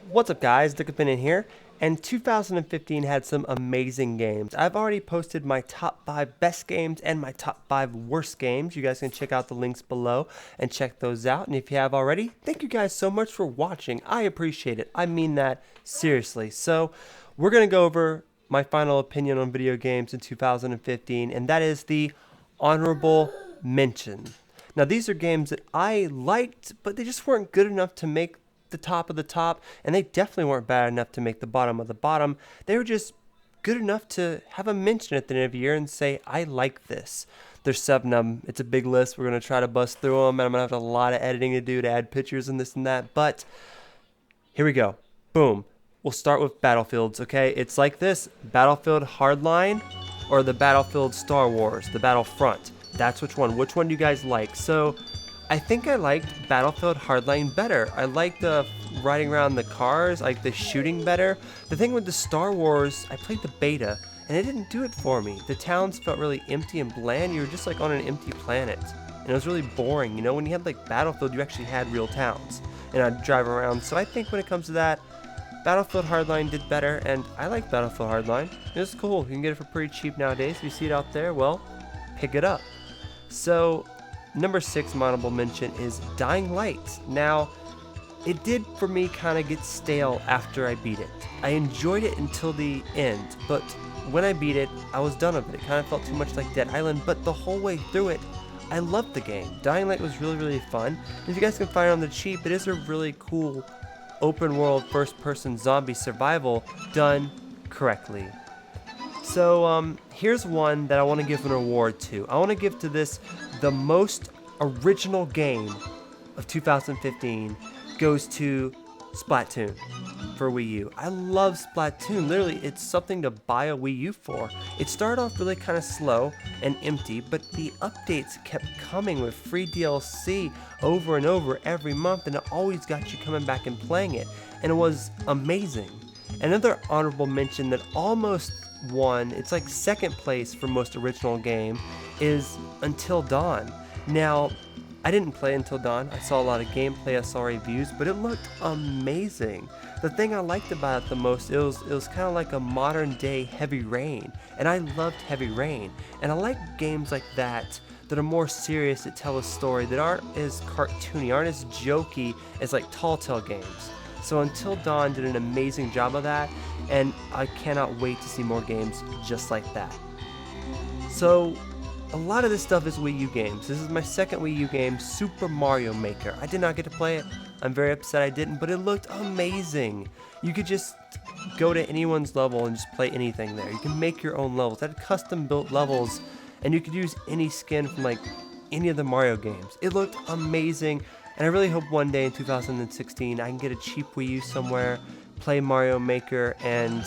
What's up guys, Dick in here, and 2015 had some amazing games. I've already posted my top 5 best games and my top 5 worst games. You guys can check out the links below and check those out, and if you have already, thank you guys so much for watching. I appreciate it. I mean that seriously. So we're going to go over my final opinion on video games in 2015, and that is the honorable mention. Now these are games that I liked, but they just weren't good enough to make the top of the top, and they definitely weren't bad enough to make the bottom of the bottom. They were just good enough to have a mention at the end of the year and say, I like this. There's 7 of them. It's a big list. We're going to try to bust through them, and I'm going to have a lot of editing to do to add pictures and this and that, but here we go. Boom. We'll start with Battlefields, okay? It's like this: Battlefield Hardline or the Battlefield Star Wars, the Battlefront. That's which one. Which one do you guys like? So I think I liked Battlefield Hardline better. I liked the riding around the cars, I liked the shooting better. The thing with the Star Wars, I played the beta, and it didn't do it for me. The towns felt really empty and bland. You were just like on an empty planet. And it was really boring. You know, when you had like Battlefield, you actually had real towns. And I'd drive around. So I think when it comes to that, Battlefield Hardline did better, and I like Battlefield Hardline. It's cool. You can get it for pretty cheap nowadays. If you see it out there, well, pick it up. So number 6 honorable mention is Dying Light. Now, it did for me kind of get stale after I beat it. I enjoyed it until the end, but when I beat it, I was done with it. It kind of felt too much like Dead Island, but the whole way through it, I loved the game. Dying Light was really, really fun. And if you guys can find it on the cheap, it is a really cool open world first person zombie survival done correctly. So here's one that I want to give an award to. I want to give to this the most original game of 2015 goes to Splatoon for Wii U. I love Splatoon. Literally, it's something to buy a Wii U for. It started off really kind of slow and empty, but the updates kept coming with free DLC over and over every month, and it always got you coming back and playing it, and it was amazing. Another honorable mention that almost won, it's like second place for most original game, is Until Dawn. Now, I didn't play Until Dawn. I saw a lot of gameplay, I saw reviews, but it looked amazing. The thing I liked about it the most, it was kind of like a modern day Heavy Rain, and I loved Heavy Rain. And I like games like that that are more serious, that tell a story, that aren't as cartoony, aren't as jokey as like Tall Tale games. So Until Dawn did an amazing job of that, and I cannot wait to see more games just like that. So a lot of this stuff is Wii U games. This is my second Wii U game, Super Mario Maker. I did not get to play it. I'm very upset I didn't, but it looked amazing. You could just go to anyone's level and just play anything there. You can make your own levels. It had custom built levels, and you could use any skin from like any of the Mario games. It looked amazing, and I really hope one day in 2016 I can get a cheap Wii U somewhere, play Mario Maker, and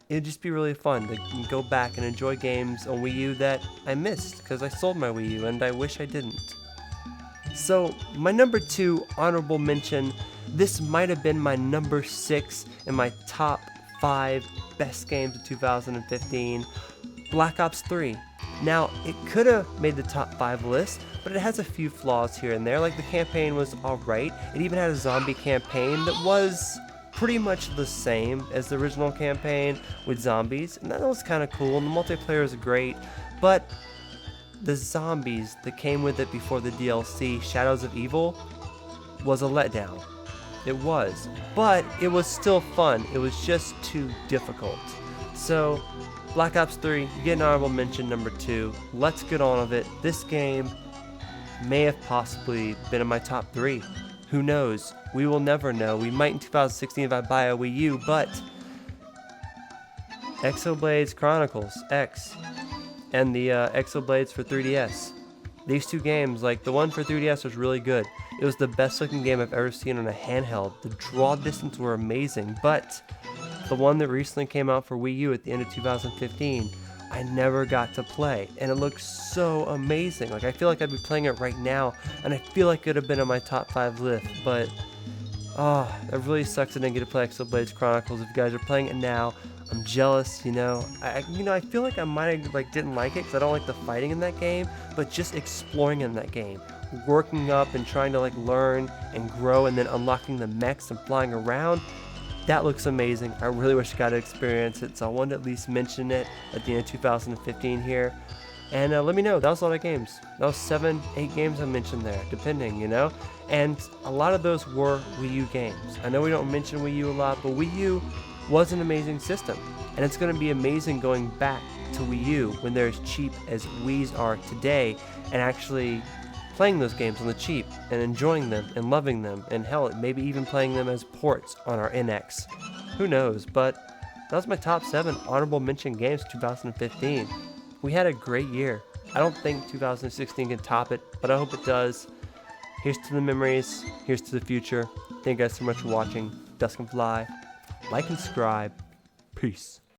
it'd just be really fun to go back and enjoy games on Wii U that I missed because I sold my Wii U and I wish I didn't. So my number 2 honorable mention, this might have been my number 6 in my top 5 best games of 2015, Black Ops 3. Now, it could have made the top 5 list, but it has a few flaws here and there. Like, the campaign was alright. It even had a zombie campaign that was pretty much the same as the original campaign with zombies, and that was kind of cool, and the multiplayer is great, but the zombies that came with it before the DLC, Shadows of Evil, was a letdown. It was, but it was still fun. It was just too difficult. So Black Ops 3, you get an honorable mention number 2. Let's get on with it. This game may have possibly been in my top 3. Who knows? We will never know. We might in 2016 if I buy a Wii U, but Exoblades Chronicles X and the Exoblades for 3DS. These two games, like the one for 3DS was really good. It was the best looking game I've ever seen on a handheld. The draw distance were amazing, but the one that recently came out for Wii U at the end of 2015, I never got to play, and it looks so amazing. Like, I feel like I'd be playing it right now, and I feel like it would have been on my top 5 list, but that really sucks I didn't get to play Exoblades Chronicles. If you guys are playing it now, I'm jealous, you know. I feel like I might have didn't like it because I don't like the fighting in that game, but just exploring in that game working up and trying to like learn and grow and then unlocking the mechs and flying around. That looks amazing. I really wish I got to experience it, so I wanted to at least mention it at the end of 2015 here. And let me know. That was a lot of games. That was 7, 8 games I mentioned there, depending, you know? And a lot of those were Wii U games. I know we don't mention Wii U a lot, but Wii U was an amazing system. And it's going to be amazing going back to Wii U when they're as cheap as Wii's are today and actually playing those games on the cheap and enjoying them and loving them, and hell, maybe even playing them as ports on our NX. Who knows? But that was my top 7 honorable mention games 2015. We had a great year. I don't think 2016 can top it, but I hope it does. Here's to the memories. Here's to the future. Thank you guys so much for watching. Dusk and Fly. Like and subscribe. Peace.